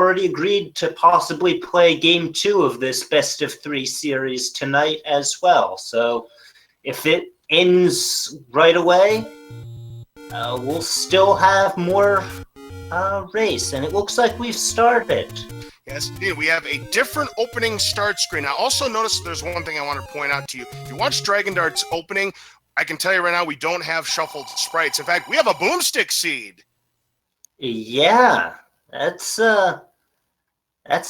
already agreed to possibly play Game 2 of this Best of 3 series tonight as well. So if it ends right away, we'll still have more race. And it looks like we've started. Yes, indeed. We have a different opening start screen. Now, also notice there's one thing I want to point out to you. If you watch Dragondarch's opening, I can tell you right now we don't have shuffled sprites. In fact, we have a boomstick seed. Yeah, that's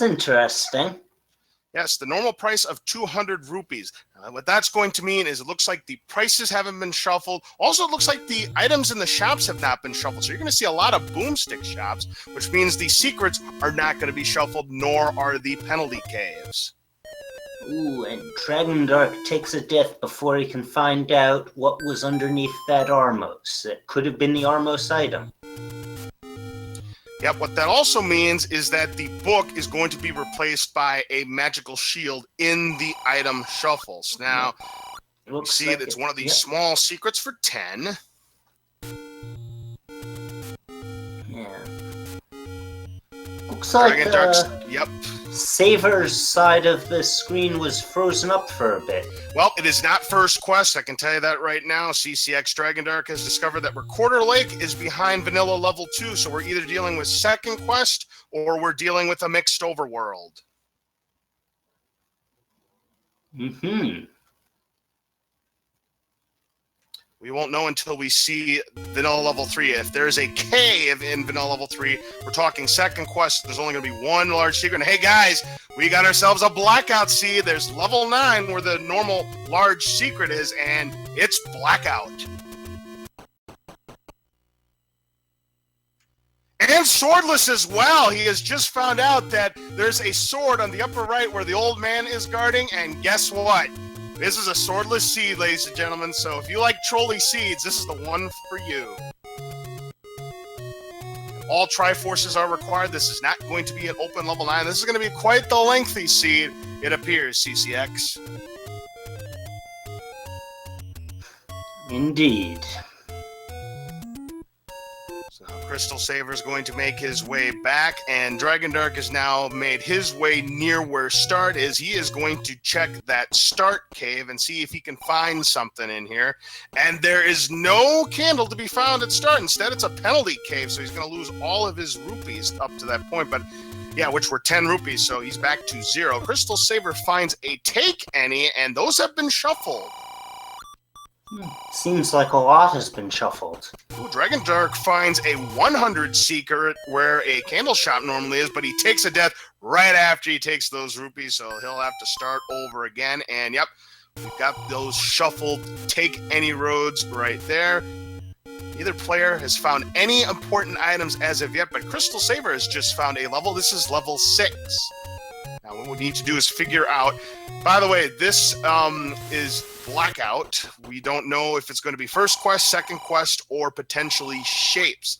interesting. Yes, the normal price of 200 rupees. What that's going to mean is it looks like the prices haven't been shuffled. Also, it looks like the items in the shops have not been shuffled. So you're going to see a lot of boomstick shops, which means the secrets are not going to be shuffled, nor are the penalty caves. Ooh, and Dragondarch takes a death before he can find out what was underneath that Armos. It could have been the Armos item. Yep, what that also means is that the book is going to be replaced by a magical shield in the item shuffles. Now, you see like it's one of these small secrets for 10. Yeah. Looks like yep. Saver's side of the screen was frozen up for a bit. Well, it is not first quest, I can tell you that right now. CCX Dragondarch has discovered that Recorder Lake is behind Vanilla Level 2, so we're either dealing with second quest or we're dealing with a mixed overworld. Mm-hmm. We won't know until we see Vanilla Level 3. If there's a cave in Vanilla Level 3, we're talking second quest. There's only going to be one large secret. And hey, guys, we got ourselves a Blackout Seed. There's Level 9 where the normal large secret is, and it's Blackout. And Swordless as well. He has just found out that there's a sword on the upper right where the old man is guarding, and guess what? This is a swordless seed, ladies and gentlemen, so if you like trolley seeds, this is the one for you. All Triforces are required. This is not going to be an open level 9. This is going to be quite the lengthy seed, it appears, CCX. Indeed. So CrystalSaver is going to make his way back, and Dragondarch has now made his way near where Start is. He is going to check that Start cave and see if he can find something in here. And there is no candle to be found at Start. Instead, it's a penalty cave, so he's going to lose all of his rupees up to that point. But yeah, which were 10 rupees, so he's back to 0. CrystalSaver finds a Take Any, and those have been shuffled. Seems like a lot has been shuffled. Ooh, Dragondarch finds a 100 secret where a candle shop normally is, but he takes a death right after he takes those rupees, so he'll have to start over again. And yep, we've got those shuffled Take Any roads right there. Neither player has found any important items as of yet, but CrystalSaver has just found a level. This is level 6. Now, what we need to do is figure out... By the way, this is Blackout. We don't know if it's going to be first quest, second quest, or potentially shapes.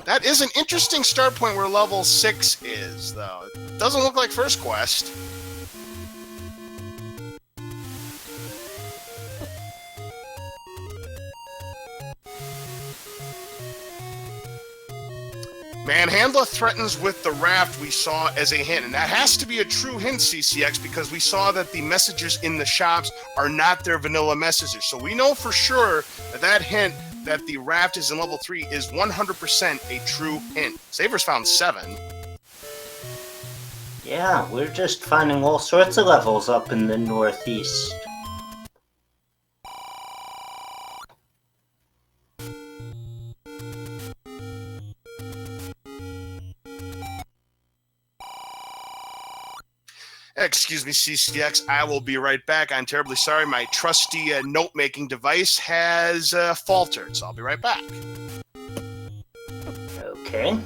That is an interesting start point where level 6 is, though. It doesn't look like first quest. Manhandla threatens with the raft we saw as a hint, and that has to be a true hint, CCX, because we saw that the messages in the shops are not their vanilla messages. So we know for sure that that hint that the raft is in level 3 is 100% a true hint. Saver's found 7. Yeah, we're just finding all sorts of levels up in the northeast. Excuse me, CCX. I will be right back. I'm terribly sorry. My trusty note-making device has faltered, so I'll be right back. Okay.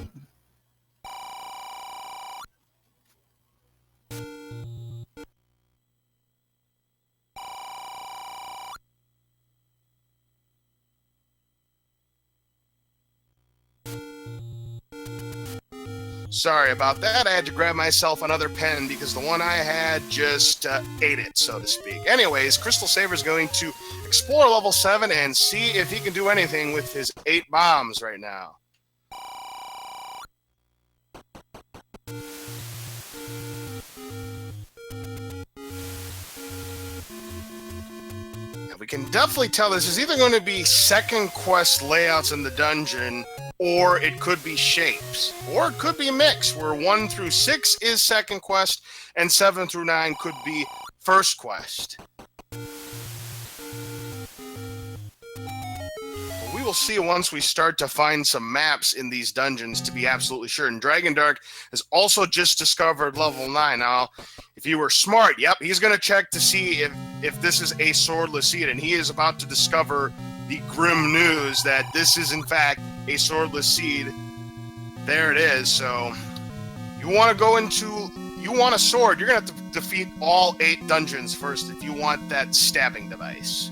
Sorry about that. I had to grab myself another pen because the one I had just ate it, so to speak. Anyways, CrystalSaver is going to explore level 7 and see if he can do anything with his 8 bombs right now. can definitely tell this is either going to be second quest layouts in the dungeon, or it could be shapes, or it could be a mix where 1 through 6 is second quest and 7 through 9 could be first quest. We will see once we start to find some maps in these dungeons to be absolutely sure. And Dragondarch has also just discovered level 9. Now, if you were smart, yep, he's going to check to see if this is a swordless seed, and he is about to discover the grim news that this is in fact a swordless seed. There it is. So you want to go into, you want a sword, you're going to have to defeat all 8 dungeons first if you want that stabbing device.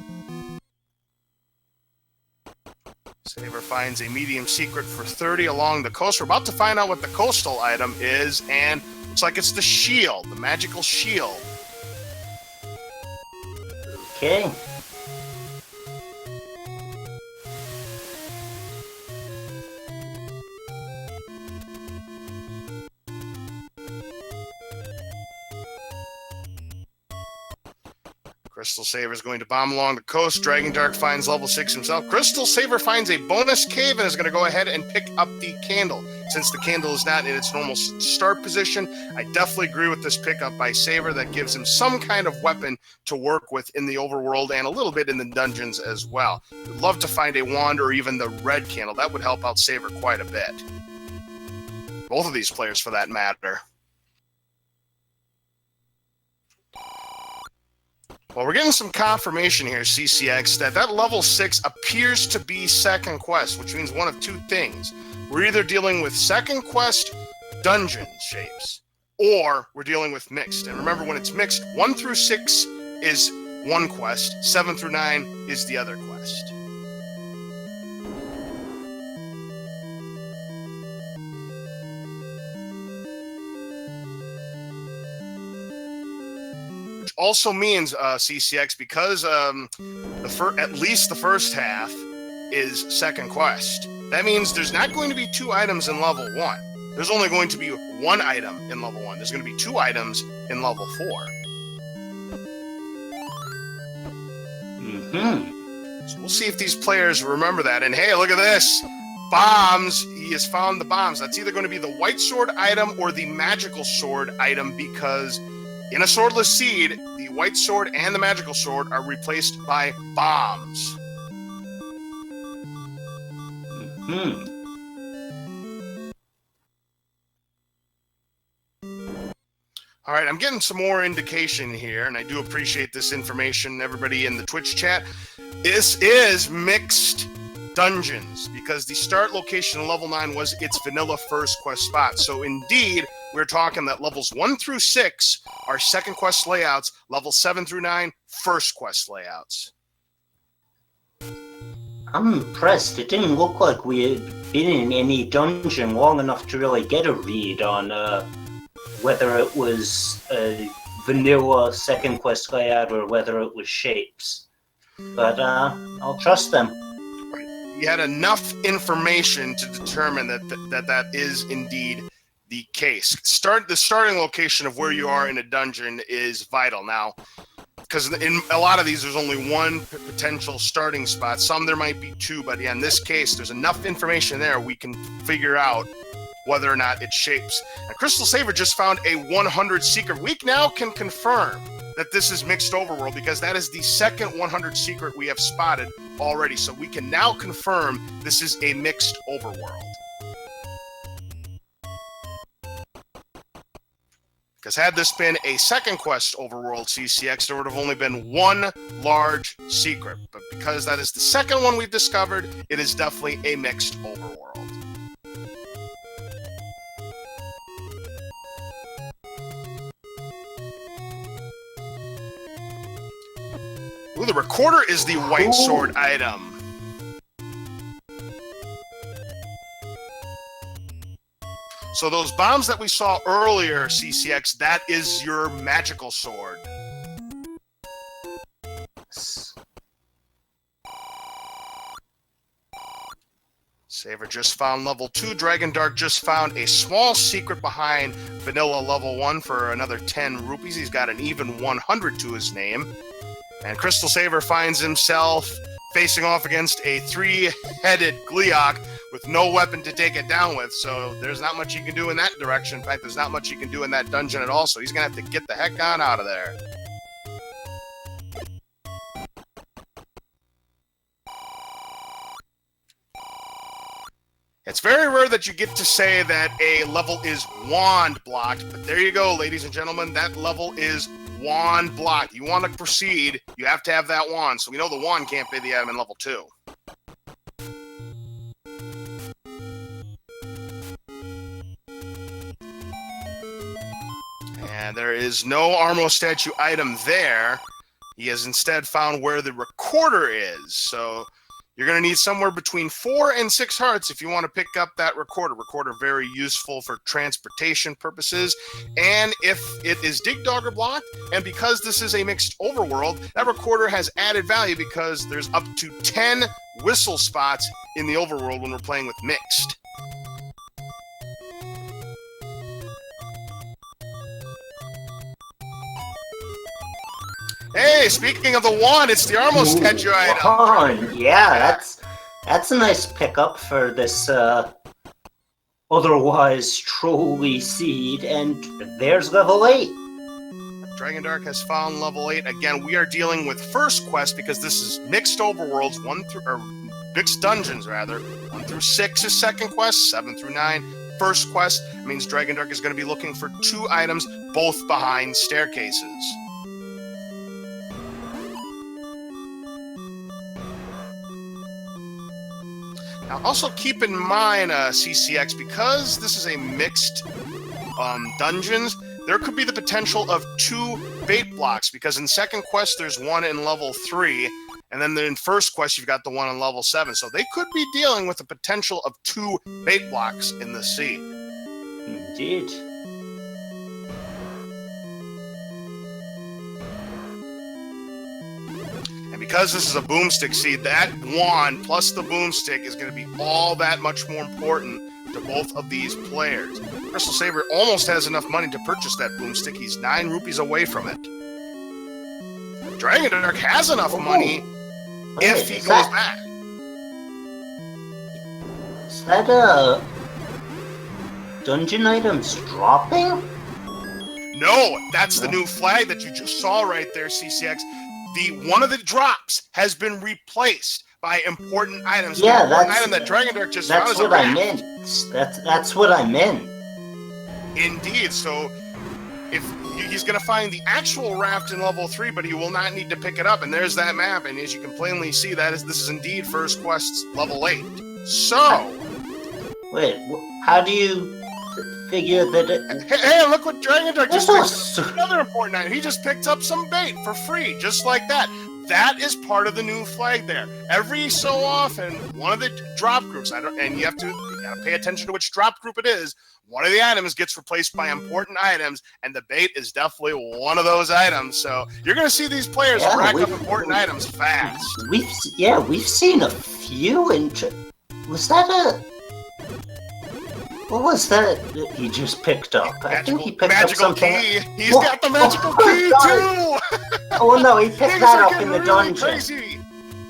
Saver finds a medium secret for 30 along the coast. We're about to find out what the coastal item is, and looks like it's the shield, the magical shield. Okay. CrystalSaver is going to bomb along the coast. Dragondarch finds level 6 himself. CrystalSaver finds a bonus cave and is going to go ahead and pick up the candle. Since the candle is not in its normal start position, I definitely agree with this pickup by Saver. That gives him some kind of weapon to work with in the overworld and a little bit in the dungeons as well. Would love to find a wand or even the red candle. That would help out Saver quite a bit. Both of these players for that matter. Well, we're getting some confirmation here, CCX, that level 6 appears to be second quest, which means one of 2 things. We're either dealing with second quest dungeon shapes, or we're dealing with mixed. And remember, when it's mixed, 1 through 6 is one quest, 7 through 9 is the other quest. Also means, CCX, because at least the first half is second quest. That means there's not going to be 2 items in level 1. There's only going to be 1 item in level 1. There's going to be 2 items in level 4. Mm-hmm. So we'll see if these players remember that. And hey, look at this. Bombs. He has found the bombs. That's either going to be the white sword item or the magical sword item, because in a swordless seed, the white sword and the magical sword are replaced by bombs. Hmm. All right, I'm getting some more indication here, and I do appreciate this information, everybody in the Twitch chat. This is mixed dungeons, because the start location in level 9 was its vanilla first quest spot. So indeed, we're talking that levels 1 through 6 are second quest layouts, level 7 through 9, first quest layouts. I'm impressed. It didn't look like we had been in any dungeon long enough to really get a read on whether it was a vanilla second quest layout or whether it was shapes. But I'll trust them. You had enough information to determine that is indeed the case. The starting location of where you are in a dungeon is vital now, because in a lot of these there's only 1 potential starting spot. Some there might be 2, but yeah, in this case there's enough information there we can figure out whether or not it shapes. And CrystalSaver just found a 100 secret. We now can confirm that this is mixed overworld, because that is the second 100 secret we have spotted already. So we can now confirm this is a mixed overworld. Because had this been a second quest overworld CCX, there would have only been 1 large secret. But because that is the second one we've discovered, it is definitely a mixed overworld. Ooh, the recorder is the white sword item. So those bombs that we saw earlier, CCX, that is your magical sword. Saver just found level 2. Dragondarch just found a small secret behind vanilla level 1 for another 10 rupees. He's got an even 100 to his name. And CrystalSaver finds himself facing off against a 3-headed Gleeok with no weapon to take it down with. So there's not much he can do in that direction. In fact, there's not much he can do in that dungeon at all. So he's going to have to get the heck on out of there. It's very rare that you get to say that a level is wand blocked, but there you go, ladies and gentlemen. That level is wand blocked. You want to proceed, you have to have that wand. So we know the wand can't be the item in level 2. And there is no Armo statue item there. He has instead found where the recorder is. So you're going to need somewhere between 4 and 6 hearts if you want to pick up that recorder. Recorder very useful for transportation purposes. And if it is Dig Dogger blocked, and because this is a mixed overworld, that recorder has added value because there's up to 10 whistle spots in the overworld when we're playing with mixed. Hey, speaking of the wand, it's the Armo statue item. Wand. Yeah, that's a nice pickup for this otherwise trolly seed, and there's level 8. Dragondarch has found level 8. Again, we are dealing with first quest because this is mixed overworlds, mixed dungeons rather. 1 through 6 is second quest, 7 through 9 first quest. It means Dragondarch is going to be looking for 2 items, both behind staircases. Now, also keep in mind, CCX, because this is a mixed dungeons, there could be the potential of 2 bait blocks, because in second quest, there's 1 in level 3, and then in first quest, you've got the 1 in level 7. So they could be dealing with the potential of 2 bait blocks in the sea. Indeed. Because this is a boomstick seed, that wand plus the boomstick is going to be all that much more important to both of these players. CrystalSaver almost has enough money to purchase that boomstick. He's 9 rupees away from it. Dragondarch has enough money if he goes back. Is that dungeon items dropping? No, that's the new flag that you just saw right there, CCX. One of the drops has been replaced by important items. Yeah, that's an item that Dragondarch just found. That's what I meant. That's what I meant. Indeed. So if he's going to find the actual raft in level 3, but he will not need to pick it up. And there's that map. And as you can plainly see, this is indeed first quest's level 8. So wait, how do you figure that Hey, look what Dragondarch just picked up. Another important item. He just picked up some bait for free, just like that. That is part of the new flag there. Every so often, one of the drop groups, and you gotta pay attention to which drop group it is, one of the items gets replaced by important items, and the bait is definitely one of those items. So you're gonna see these players rack up important items fast. We've seen a few. Was that a... What was that he just picked up? I think he picked up something. Key. He's got the magical key too. Oh no, he picked that up in the dungeon. Crazy.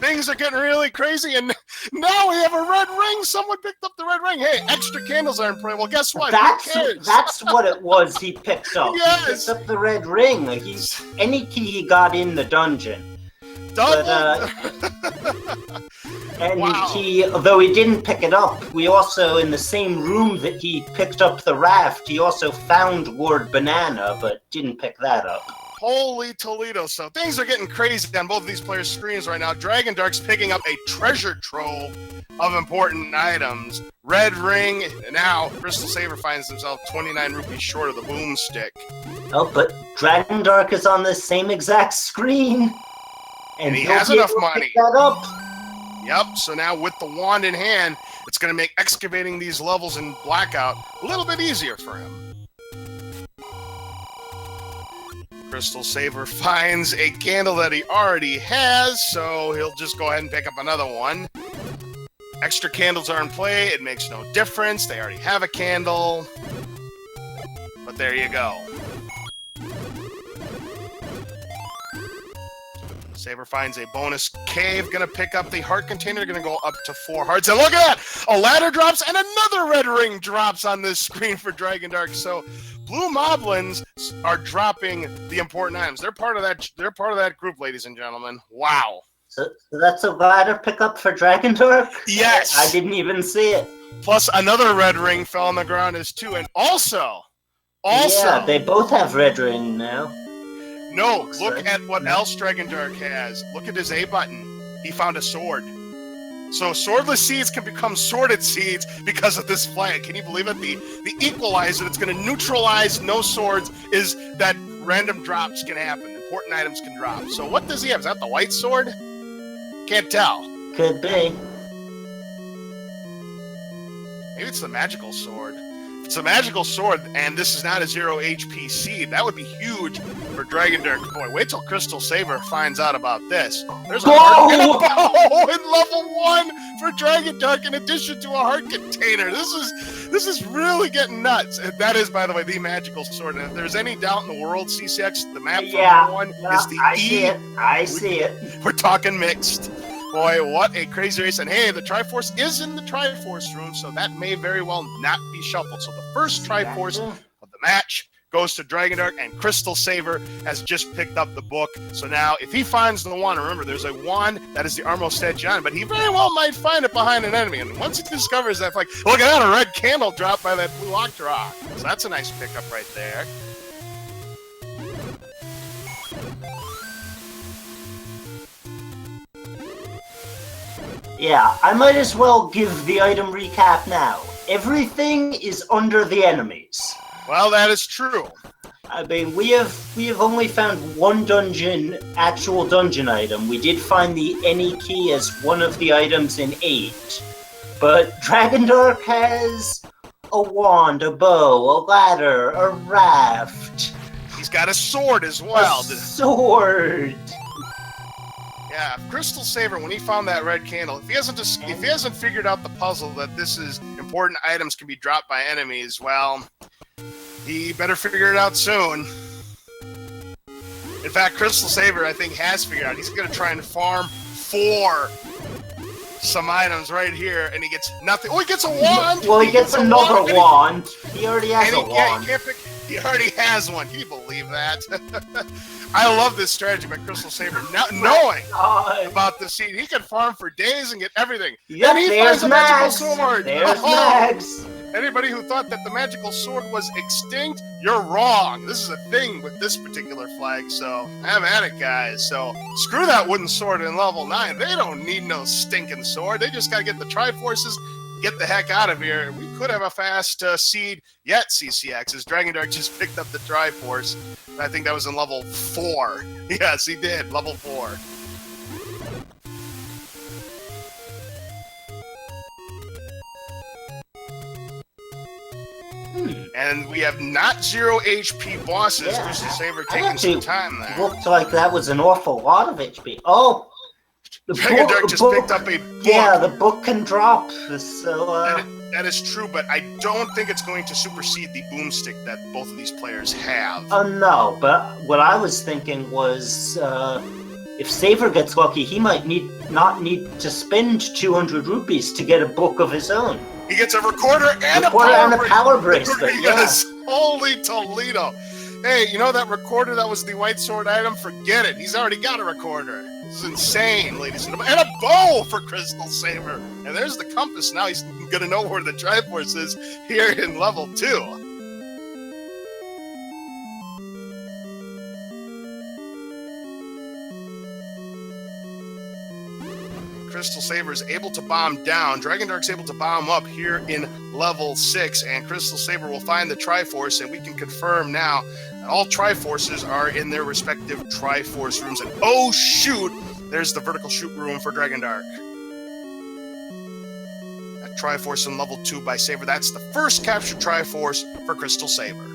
Things are getting really crazy, and now we have a red ring. Someone picked up the red ring. Hey, extra candles are in play. Well, guess what? That's what it was. He picked up. Yes. He picked up the red ring. Any key he got in the dungeon. But, and though he didn't pick it up, we also, in the same room that he picked up the raft, he also found Lord Banana, but didn't pick that up. Holy Toledo. So things are getting crazy on both of these players' screens right now. Dragondarch's picking up a treasure trove of important items. Red ring, and now CrystalSaver finds himself 29 rupees short of the boomstick. Oh, but Dragondarch is on the same exact screen. And he has enough money. Pick that up. Yep, so now with the wand in hand, it's going to make excavating these levels in Blackout a little bit easier for him. CrystalSaver finds a candle that he already has, so he'll just go ahead and pick up another one. Extra candles are in play. It makes no difference. They already have a candle. But there you go. Saber finds a bonus cave, gonna pick up the heart container, gonna go up to 4 hearts. And look at that! A ladder drops and another red ring drops on this screen for Dragondarch. So blue moblins are dropping the important items. They're part of that group, ladies and gentlemen. Wow. So that's a ladder pickup for Dragondarch? Yes. I didn't even see it. Plus another red ring fell on the ground as too. And also, yeah, they both have red ring now. No, look at what else Dragondarch has. Look at his A button. He found a sword. So swordless seeds can become sworded seeds because of this flag. Can you believe it? The equalizer that's going to neutralize no swords is that random drops can happen. Important items can drop. So what does he have? Is that the white sword? Can't tell. Could be. Maybe it's the magical sword. If it's a magical sword, and this is not a 0 HP seed, that would be huge for Dragondarch. Boy, wait till CrystalSaver finds out about this. There's a heart and a bow in level 1 for Dragondarch in addition to a heart container. This is really getting nuts. And that is, by the way, the magical sword. And if there's any doubt in the world, CCX, the map for level 1 is the E. I see it. We're talking mixed. Boy, what a crazy race. And hey, the Triforce is in the Triforce room, so that may very well not be shuffled. So the first Triforce of the match goes to Dragondarch, and CrystalSaver has just picked up the book. So now, if he finds the wand, remember, there's a wand that is the Armostet, but he very well might find it behind an enemy. And once he discovers that, like, look at that, a red candle dropped by that blue Octorok. So that's a nice pickup right there. Yeah, I might as well give the item recap now. Everything is under the enemies. Well, that is true. I mean, we have only found one actual dungeon item. We did find the any key as one of the items in 8. But Dragondarch has a wand, a bow, a ladder, a raft. He's got a sword as well. A sword. Yeah, CrystalSaver, when he found that red candle, if he hasn't figured out the puzzle that this is important items can be dropped by enemies, well, he better figure it out soon. In fact, CrystalSaver, I think, has figured out. He's going to try and farm for some items right here, and he gets nothing. Oh, he gets a wand! Well, he gets another wand. He already has a wand. Yeah, you can't pick. He already has one. Can you believe that? I love this strategy by CrystalSaver. Now, knowing about the seed, he can farm for days and get everything. Yep, and he finds a magical sword. There's Max. Anybody who thought that the magical sword was extinct, you're wrong. This is a thing with this particular flag, so have at it, guys. So screw that wooden sword in level 9. They don't need no stinking sword. They just got to get the Triforces, get the heck out of here. We could have a fast seed yet, CCX, as Dragondarch just picked up the Triforce. I think that was in level 4. Yes, he did, level 4. And we have not 0 HP bosses. Yeah, CrystalSaver taking some time there. Looked like that was an awful lot of HP. Oh! Dragondarch just picked up a book. Yeah, the book can drop. So, that is true, but I don't think it's going to supersede the boomstick that both of these players have. No, but what I was thinking was, if Saver gets lucky, he might not need to spend 200 rupees to get a book of his own. He gets a recorder and a power bracelet. Yes, holy Toledo. Hey, you know that recorder that was the white sword item? Forget it. He's already got a recorder. This is insane, ladies and gentlemen. And a bow for CrystalSaver. And there's the compass. Now he's going to know where the Triforce is here in level 2. CrystalSaver is able to bomb down. Dragondarch's able to bomb up here in level 6, and CrystalSaver will find the Triforce, and we can confirm now that all Triforces are in their respective Triforce rooms. And oh shoot, there's the vertical shoot room for Dragondarch. That Triforce in level 2 by Saver. That's the first captured Triforce for CrystalSaver.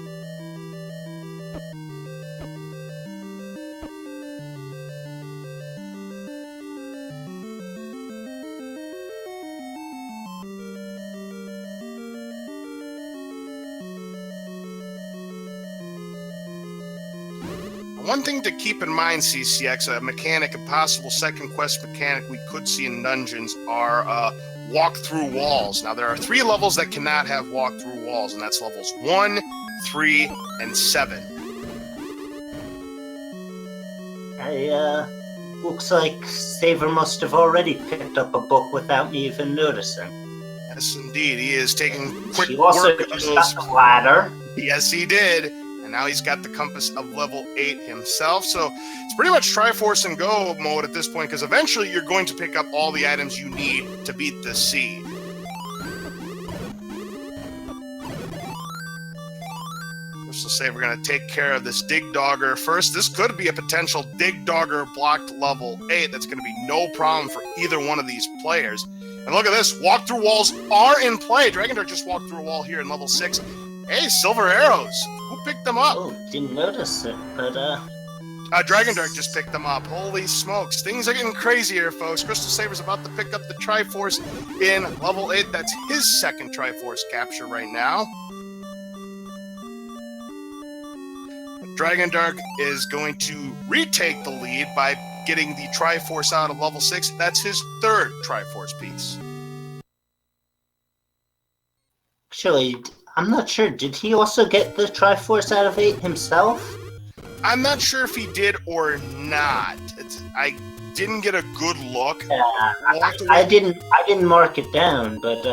one thing to keep in mind, CCX, a mechanic, a possible second quest mechanic we could see in dungeons are walk through walls. Now, there are 3 levels that cannot have walk through walls, and that's levels 1, 3, and 7. Looks like Saver must have already picked up a book without me even noticing. Yes, indeed. He is taking quick He also work of just those. got the ladder. Yes, he did. And now he's got the compass of level 8 himself. So it's pretty much Triforce and Go mode at this point, because eventually you're going to pick up all the items you need to beat the sea. CrystalSaver going to take care of this Dig Dogger first. This could be a potential Dig Dogger blocked level 8. That's going to be no problem for either one of these players. And look at this. Walk-through walls are in play. Dragondarch just walked through a wall here in level 6. Hey, silver arrows. Who picked them up? Oh, didn't notice it, but Dragondarch just picked them up. Holy smokes. Things are getting crazier, folks. CrystalSaver's about to pick up the Triforce in level 8. That's his second Triforce capture right now. Dragondarch is going to retake the lead by getting the Triforce out of level 6. That's his third Triforce piece. Actually, I'm not sure. Did he also get the Triforce out of 8 himself? I'm not sure if he did or not. I didn't get a good look. Yeah, I didn't mark it down, but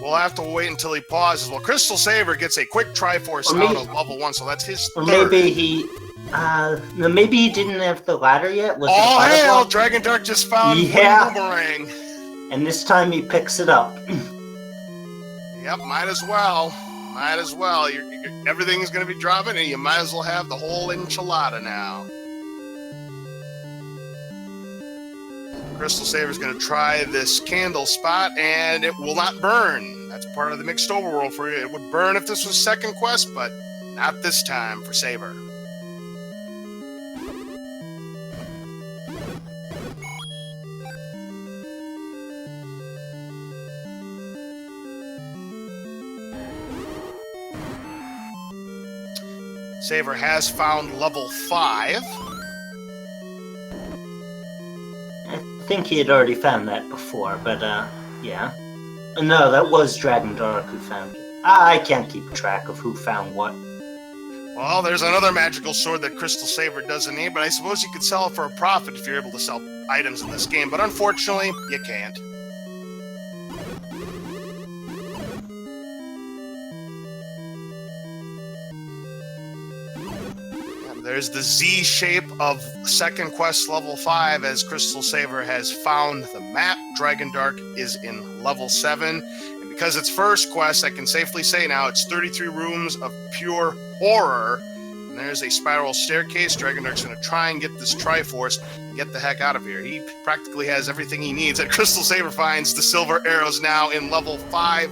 we'll have to wait until he pauses. Well, CrystalSaver gets a quick Triforce out of level 1, so that's his third. Or maybe he didn't have the ladder yet. Was oh, it hell! Dragondarch just found yeah. Boomerang. And this time he picks it up. Yep, might as well. Might as well. Everything's going to be dropping, and you might as well have the whole enchilada now. CrystalSaver's going to try this candle spot, and it will not burn. That's part of the mixed overworld for you. It would burn if this was second quest, but not this time for Saver. Saver has found level 5. I think he had already found that before, but yeah. No, that was Dragondarch who found it. I can't keep track of who found what. Well, there's another magical sword that CrystalSaver doesn't need, but I suppose you could sell it for a profit if you're able to sell items in this game, but unfortunately, you can't. There's the Z shape of second quest level 5 as CrystalSaver has found the map. Dragondarch is in level 7. And because it's first quest, I can safely say now it's 33 rooms of pure horror. And there's a spiral staircase. Dragondarch's going to try and get this Triforce and get the heck out of here. He practically has everything he needs. And CrystalSaver finds the silver arrows now in level 5.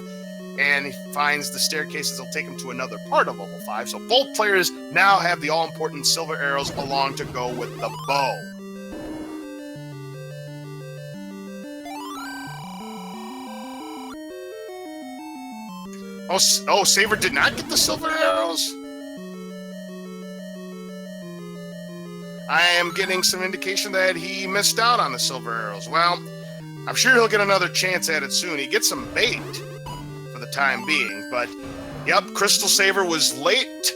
And he finds the staircases that'll take him to another part of level 5. So both players now have the all-important silver arrows along to go with the bow. Oh, Saver did not get the silver arrows? I am getting some indication that he missed out on the silver arrows. Well, I'm sure he'll get another chance at it soon. He gets some bait for the time being, but yep, CrystalSaver was late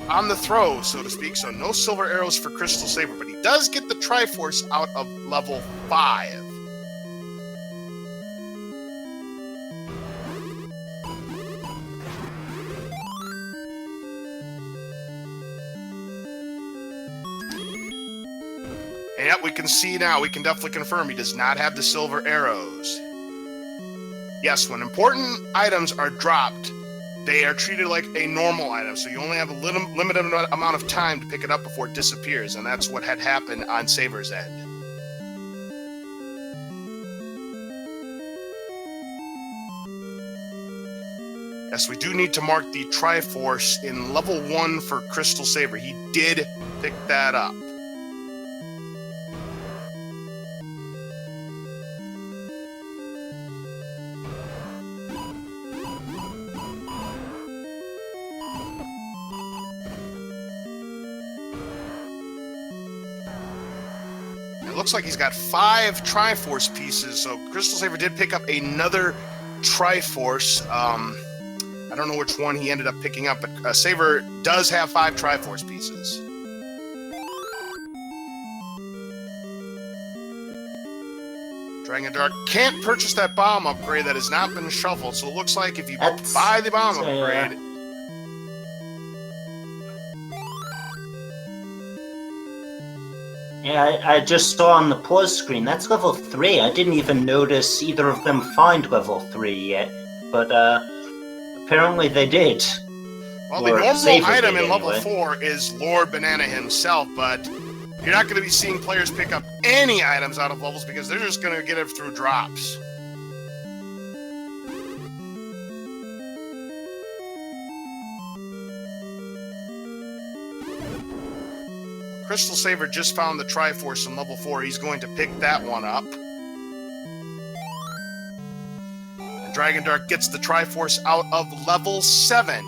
on the throw, so to speak, so no silver arrows for CrystalSaver, but he does get the Triforce out of level 5. And yep, we can see now, we can definitely confirm he does not have the silver arrows. Yes, when important items are dropped, they are treated like a normal item, so you only have a limited amount of time to pick it up before it disappears, and that's what had happened on Saver's end. Yes, we do need to mark the Triforce in level 1 for CrystalSaver. He did pick that up. it looks like he's got 5 Triforce pieces. So CrystalSaver did pick up another Triforce. I don't know which one he ended up picking up, but Saver does have 5 Triforce pieces. Dragondarch can't purchase that bomb upgrade that has not been shuffled, so it looks like if you buy the bomb upgrade... Yeah, I just saw on the pause screen, that's level 3. I didn't even notice either of them find level 3 yet, but apparently they did. Well, the normal item in level 4 is Lord Banana himself, but you're not going to be seeing players pick up any items out of levels because they're just going to get it through drops. CrystalSaver just found the Triforce in level 4. He's going to pick that one up. And Dragondarch gets the Triforce out of level 7.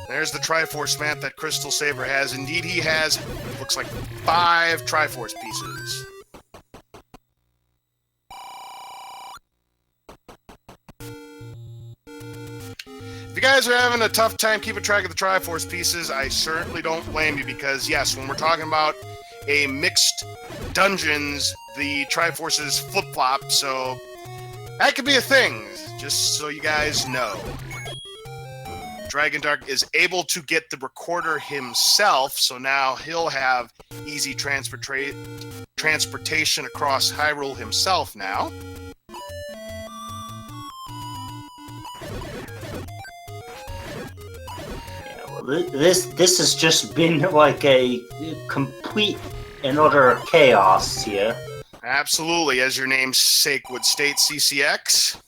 There's the Triforce map that CrystalSaver has. Indeed, he has, looks like 5 Triforce pieces. If you guys are having a tough time keeping track of the Triforce pieces, I certainly don't blame you because, yes, when we're talking about a mixed dungeons, the Triforces flip-flop, so that could be a thing, just so you guys know. Dragondarch is able to get the recorder himself, so now he'll have easy transportation across Hyrule himself now. Yeah, well, this has just been like a complete and utter chaos here. Absolutely, as your namesake would state, CCX.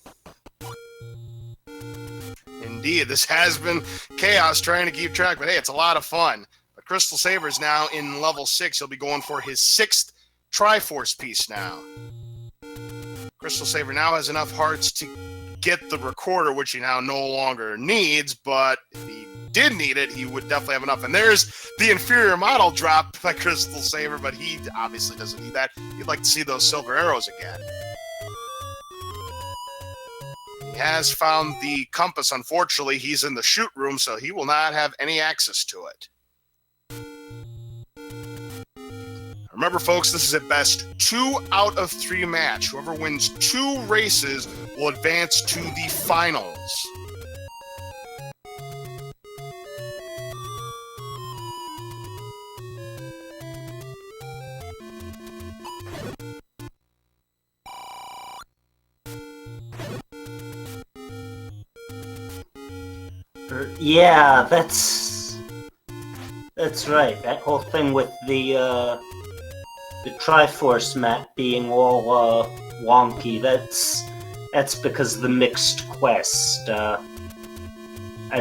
Indeed, this has been chaos trying to keep track, but hey, it's a lot of fun. But CrystalSaver is now in level 6. He'll be going for his 6th Triforce piece now. CrystalSaver now has enough hearts to get the recorder, which he now no longer needs, but if he did need it, he would definitely have enough. And there's the inferior model drop by CrystalSaver, but he obviously doesn't need that. He'd like to see those silver arrows again. He has found the compass. Unfortunately, he's in the shoot room, so he will not have any access to it. Remember, folks, this is at best 2 out of 3 match. Whoever wins 2 races will advance to the finals. Yeah, that's right. That whole thing with the Triforce map being all wonky. That's because of the mixed quest. I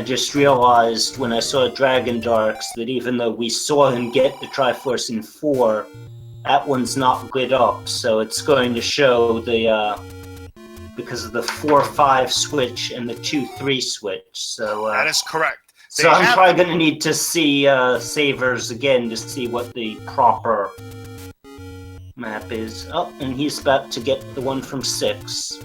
just realized when I saw Dragondarch that even though we saw him get the Triforce in 4, that one's not lit up. So it's going to show the because of the 4-5 switch and the 2-3 switch. So that is correct. So I'm probably going to need to see Savers again to see what the proper map is. Oh, and he's about to get the one from 6.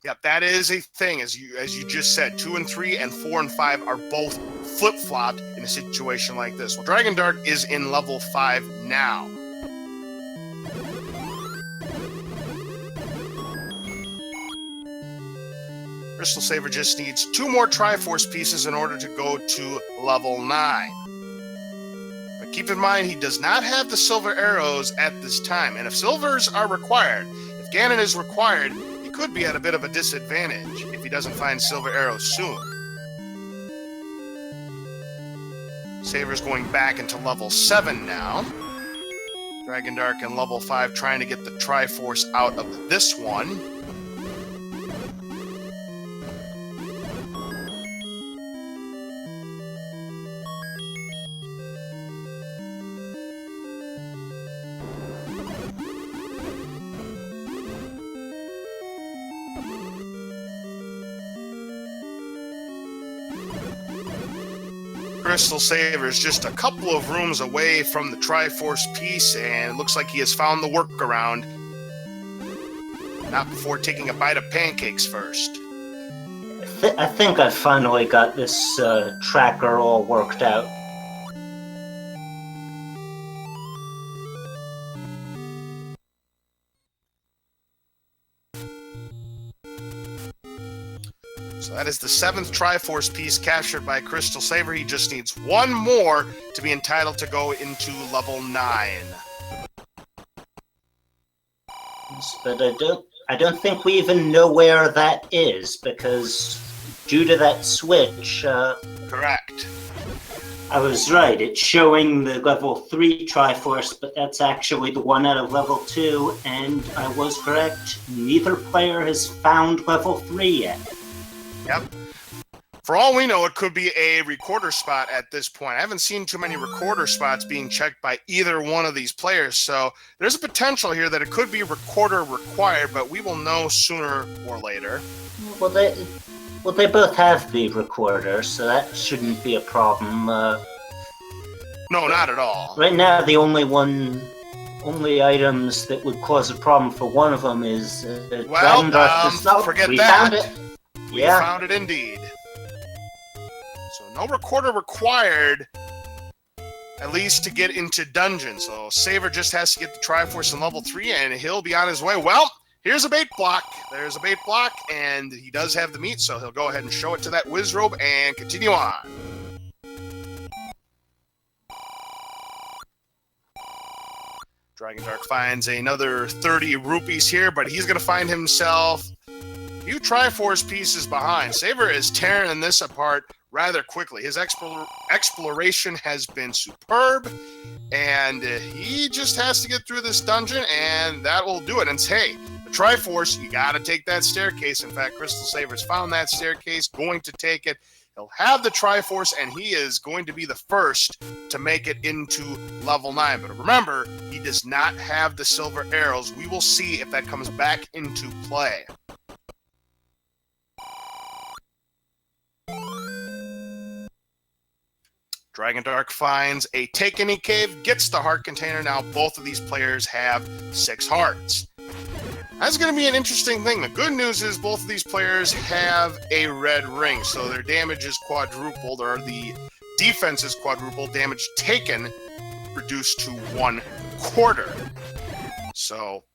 Yep, that is a thing. As you just said, 2 and 3 and 4 and 5 are both flip-flopped in a situation like this. Well, Dragondarch is in level 5 now. CrystalSaver just needs 2 more Triforce pieces in order to go to level 9. But keep in mind, he does not have the silver arrows at this time. And if silvers are required, if Ganon is required, he could be at a bit of a disadvantage if he doesn't find silver arrows soon. Saver's going back into level 7 now. Dragondarch in level 5 trying to get the Triforce out of this one. CrystalSaver is just a couple of rooms away from the Triforce piece, and it looks like he has found the workaround. Not before taking a bite of pancakes first. I think I finally got this tracker all worked out. So that is the 7th Triforce piece captured by CrystalSaver. He just needs one more to be entitled to go into level 9. But I don't think we even know where that is, because due to that switch... Correct. I was right, it's showing the level 3 Triforce, but that's actually the one out of level 2, and I was correct, neither player has found level 3 yet. Yep. For all we know, it could be a recorder spot at this point. I haven't seen too many recorder spots being checked by either one of these players, so there's a potential here that it could be recorder required, but we will know sooner or later. Well, they both have the recorder, so that shouldn't be a problem. No, not at all. Right now, the only items that would cause a problem for one of them is Dragondarch. Forget we that. Found it. We found it indeed. So no recorder required, at least to get into dungeon. So Saver just has to get the Triforce in level 3, and he'll be on his way. Well, here's a bait block. There's a bait block, and he does have the meat, so he'll go ahead and show it to that Wizrobe and continue on. Dragondarch finds another 30 rupees here, but he's going to find himself a few Triforce pieces behind. Saver is tearing this apart rather quickly. His exploration has been superb, and he just has to get through this dungeon, and that will do it. And hey, the Triforce, you got to take that staircase. In fact, CrystalSaver's found that staircase, going to take it. He'll have the Triforce, and he is going to be the first to make it into level 9. But remember, he does not have the silver arrows. We will see if that comes back into play. Dragondarch finds a Take Any Cave, gets the heart container. Now both of these players have 6 hearts. That's going to be an interesting thing. The good news is both of these players have a red ring, so their damage is quadrupled, or the defense is quadrupled, damage taken reduced to 1/4. So,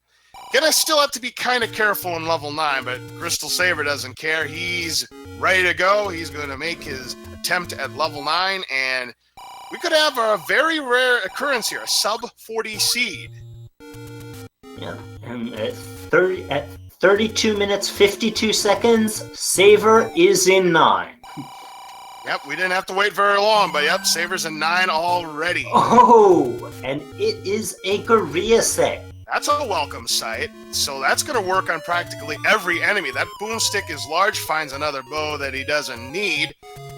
gonna still have to be kind of careful in level 9, but CrystalSaver doesn't care. He's ready to go. He's going to make his attempt at level 9, and we could have a very rare occurrence here, a sub-40 seed. Yeah, and at 32 minutes 52 seconds, Saver is in 9. Yep, we didn't have to wait very long, but yep, Saver's in 9 already. Oh, and it is a Gorilla set. That's a welcome sight. So that's going to work on practically every enemy. That boomstick is large, finds another bow that he doesn't need.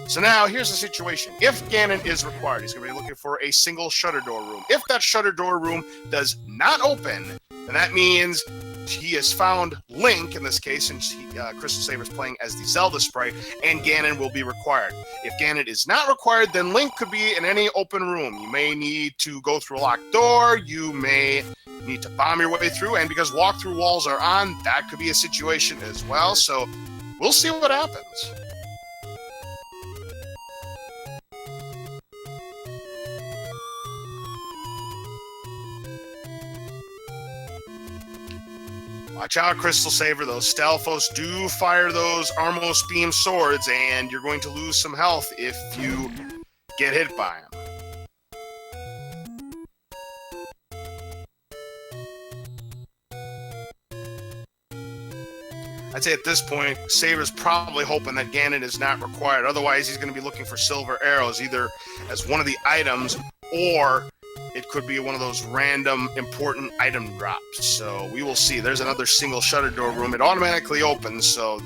So now, here's the situation. If Ganon is required, he's going to be looking for a single shutter door room. If that shutter door room does not open, then that means he has found Link, in this case, since CrystalSaver is playing as the Zelda sprite, and Ganon will be required. If Ganon is not required, then Link could be in any open room. You may need to go through a locked door, you may need to bomb your way through, and because walk-through walls are on, that could be a situation as well, so we'll see what happens. Watch out, CrystalSaver. Those Stalfos do fire those Armos Beam swords, and you're going to lose some health if you get hit by them. I'd say at this point, Saver's probably hoping that Ganon is not required. Otherwise, he's going to be looking for silver arrows, either as one of the items, or it could be one of those random important item drops. So we will see. There's another single shutter door room. It automatically opens, so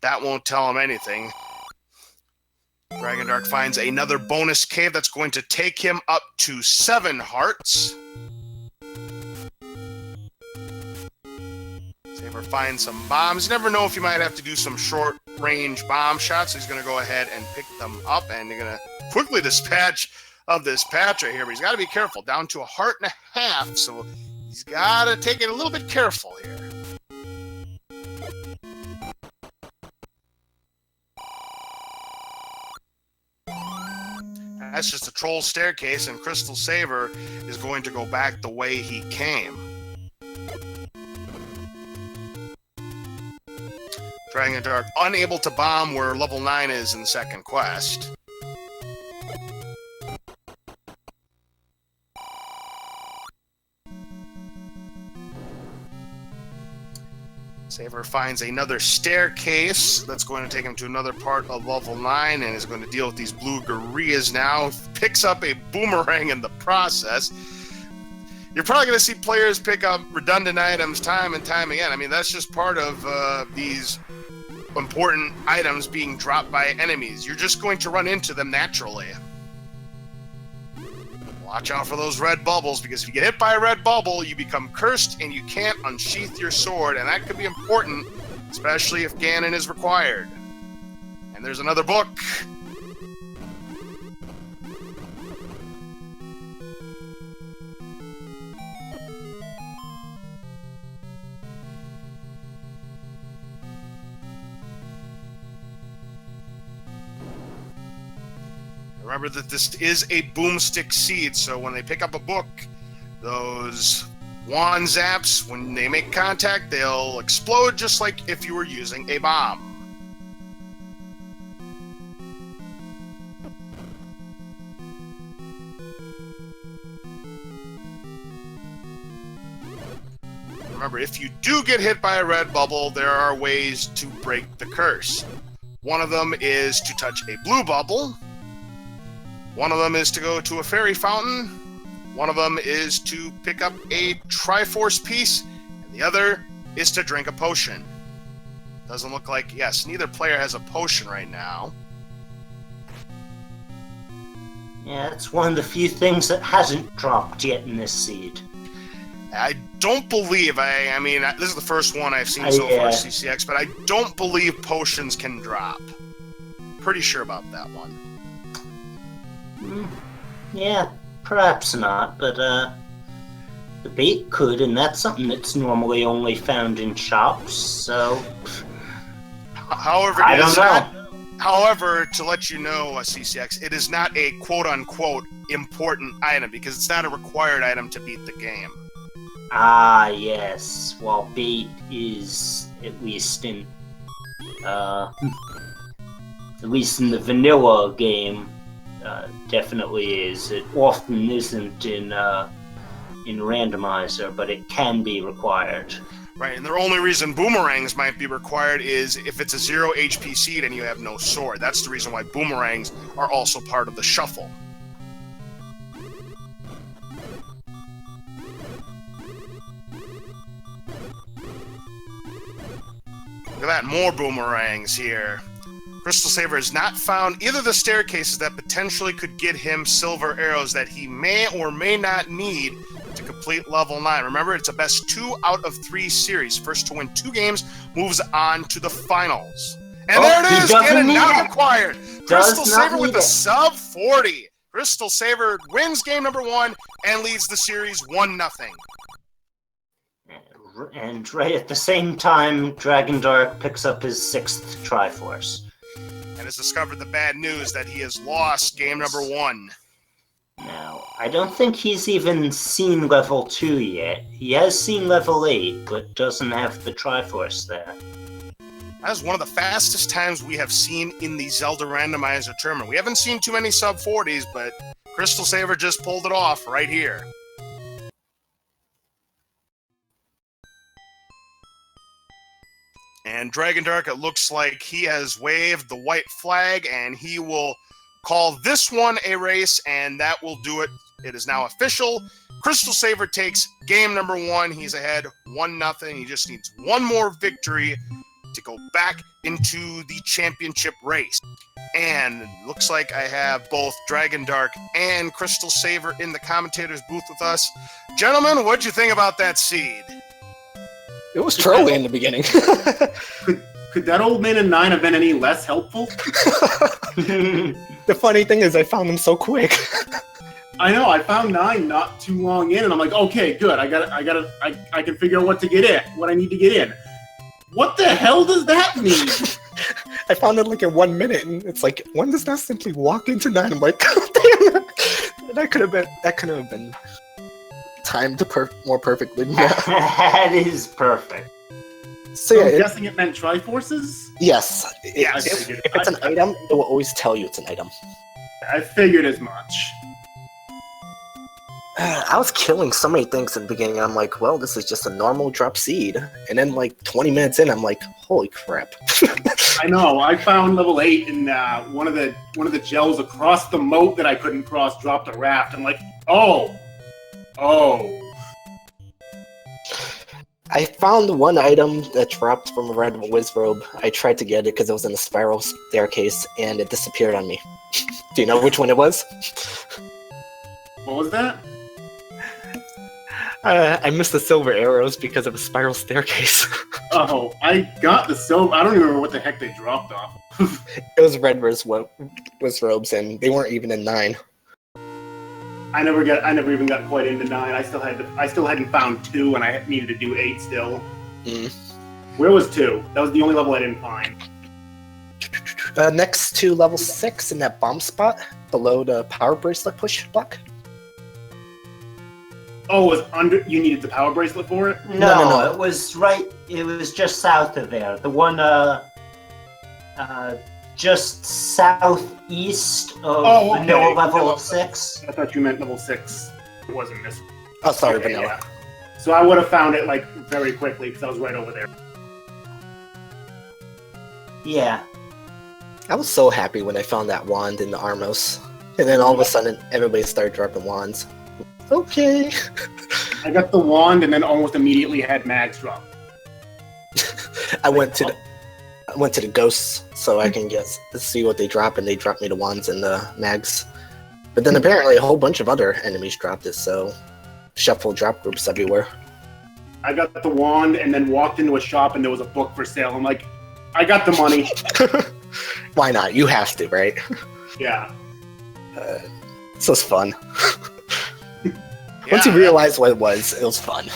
that won't tell him anything. Dragondarch finds another bonus cave that's going to take him up to 7 hearts. Saver finds some bombs. You never know if you might have to do some short-range bomb shots. So he's going to go ahead and pick them up, and you're going to quickly dispatch of this patch right here, but he's got to be careful. Down to 1.5 hearts, so he's got to take it a little bit careful here. That's just a troll staircase, and CrystalSaver is going to go back the way he came. Dragondarch unable to bomb where level 9 is in the second quest. Saver finds another staircase that's going to take him to another part of level 9 and is going to deal with these blue gorillas now. Picks up a boomerang in the process. You're probably going to see players pick up redundant items time and time again. I mean, that's just part of these important items being dropped by enemies. You're just going to run into them naturally. Watch out for those red bubbles, because if you get hit by a red bubble, you become cursed and you can't unsheath your sword, and that could be important, especially if Ganon is required. And there's another book. Remember that this is a boomstick seed, so when they pick up a book, those wand zaps, when they make contact, they'll explode just like if you were using a bomb. Remember, if you do get hit by a red bubble, there are ways to break the curse. One of them is to touch a blue bubble. One of them is to go to a fairy fountain. One of them is to pick up a Triforce piece. And the other is to drink a potion. Doesn't look like, yes, neither player has a potion right now. Yeah, it's one of the few things that hasn't dropped yet in this seed. I don't believe, I mean, this is the first one I've seen so far, CCX, but I don't believe potions can drop. Pretty sure about that one. Yeah, perhaps not, but the bait could, and that's something that's normally only found in shops, so... However, I don't know. However, to let you know, CCX, it is not a quote-unquote important item, because it's not a required item to beat the game. Ah, yes. Well, bait is, at least in the vanilla game, definitely is. It often isn't in Randomizer, but it can be required. Right, and the only reason boomerangs might be required is if it's a 0 HP seed and you have no sword. That's the reason why boomerangs are also part of the shuffle. Look at that, more boomerangs here. CrystalSaver has not found either of the staircases that potentially could get him silver arrows that he may or may not need to complete level 9. Remember, it's a best 2 out of 3 series. First to win 2 games moves on to the finals. And there it is! Ganon not required! CrystalSaver with the sub 40. CrystalSaver wins game number 1 and leads the series 1-0. And right at the same time, Dragondarch picks up his 6th Triforce. And has discovered the bad news that he has lost game number 1. Now, I don't think he's even seen level 2 yet. He has seen level 8, but doesn't have the Triforce there. That is one of the fastest times we have seen in the Zelda Randomizer tournament. We haven't seen too many sub 40s, but CrystalSaver just pulled it off right here. And Dragondarch, it looks like he has waved the white flag, and he will call this one a race, and that will do it. It is now official. CrystalSaver takes game number 1. He's ahead 1-0. He just needs one more victory to go back into the championship race. And looks like I have both Dragondarch and CrystalSaver in the commentator's booth with us. Gentlemen, what'd you think about that seed? It was trolly in the beginning. Could that old man in 9 have been any less helpful? The funny thing is, I found them so quick. I know. I found 9 not too long in, and I'm like, okay, good. I can figure out what to get in, what I need to get in. What the hell does that mean? I found it like in 1 minute, and it's like, one does not simply walk into 9. I'm like, God damn it. That could have been timed more perfectly than that. That is perfect. So I'm yeah, guessing it meant Triforces? yes. Yes. If it's an item, it will always tell you it's an item. I figured as much. I was killing so many things in the beginning, and I'm like, well, this is just a normal drop seed. And then like 20 minutes in, I'm like, holy crap. I know. I found level 8, and one of the gels across the moat that I couldn't cross dropped a raft. I'm like, oh. I found one item that dropped from a red whiz robe. I tried to get it because it was in a spiral staircase, and it disappeared on me. Do you know which one it was? What was that? I missed the silver arrows because of a spiral staircase. Oh, I got the silver. I don't even remember what the heck they dropped off. It was red whiz robes, and they weren't even in 9. I never even got quite into 9. I still hadn't found 2, and I needed to do 8 still. Where was 2? That was the only level I didn't find. Next to level 6 in that bomb spot below the power bracelet push block. Oh, it was under. You needed the power bracelet for it? No, it was right. It was just south of there. The one, just southeast of vanilla level 6. I thought you meant level 6. It wasn't this one. Oh, sorry, Okay, vanilla. yeah. So I would have found it like very quickly because I was right over there. Yeah. I was so happy when I found that wand in the Armos. And then all of a sudden, everybody started dropping wands. Okay. I got the wand and then almost immediately had mags drop. I went to the ghosts so I can see what they drop, and they dropped me the wands and the mags. But then apparently a whole bunch of other enemies dropped it, so shuffle drop groups everywhere. I got the wand and then walked into a shop and there was a book for sale. I'm like, I got the money. Why not? You have to, right? Yeah. This was fun. Once you realize what it was fun.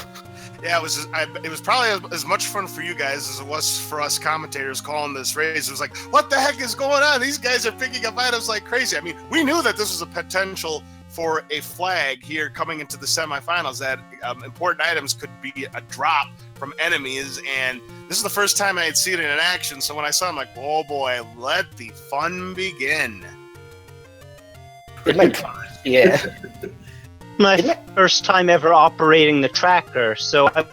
Yeah, it was probably as much fun for you guys as it was for us commentators calling this race. It was like, what the heck is going on? These guys are picking up items like crazy. I mean, we knew that this was a potential for a flag here coming into the semifinals, that important items could be a drop from enemies, and this is the first time I had seen it in action, so when I saw it, I'm like, oh boy, let the fun begin. Yeah. My first time ever operating the tracker, so I...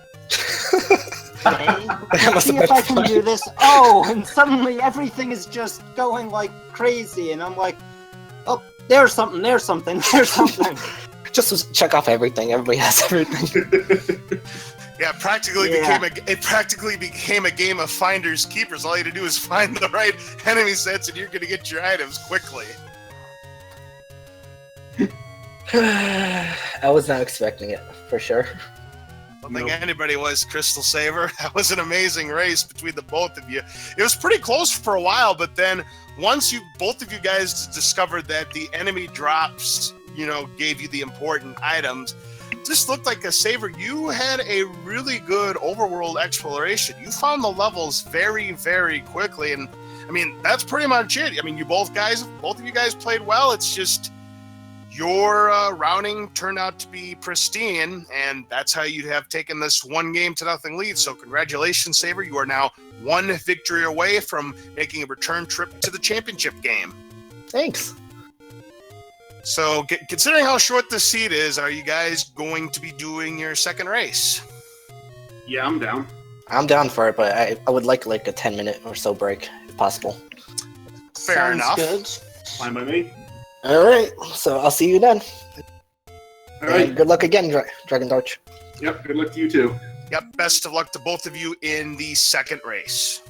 Let's see if I can do this. Oh, and suddenly everything is just going like crazy, and I'm like, oh, there's something. Just check off everything. Everybody has everything. Yeah, it practically became a game of finders keepers. All you had to do is find the right enemy sets, and you're going to get your items quickly. I was not expecting it, for sure. I don't think anybody was, CrystalSaver. That was an amazing race between the both of you. It was pretty close for a while, but then once both of you guys discovered that the enemy drops, gave you the important items, it just looked like a Saver. You had a really good overworld exploration. You found the levels very, very quickly, and I mean, that's pretty much it. I mean, both of you guys played well. It's just your routing turned out to be pristine, and that's how you'd have taken this 1-0 lead. So congratulations, Saver. You are now 1 victory away from making a return trip to the championship game. Thanks. So considering how short the seat is, are you guys going to be doing your second race? Yeah, I'm down. I'm down for it, but I would like a 10-minute or so break, if possible. Fair enough. Good. Fine by me. All right, so I'll see you then. All right. And good luck again, Dragondarch. Yep, good luck to you too. Yep, best of luck to both of you in the second race.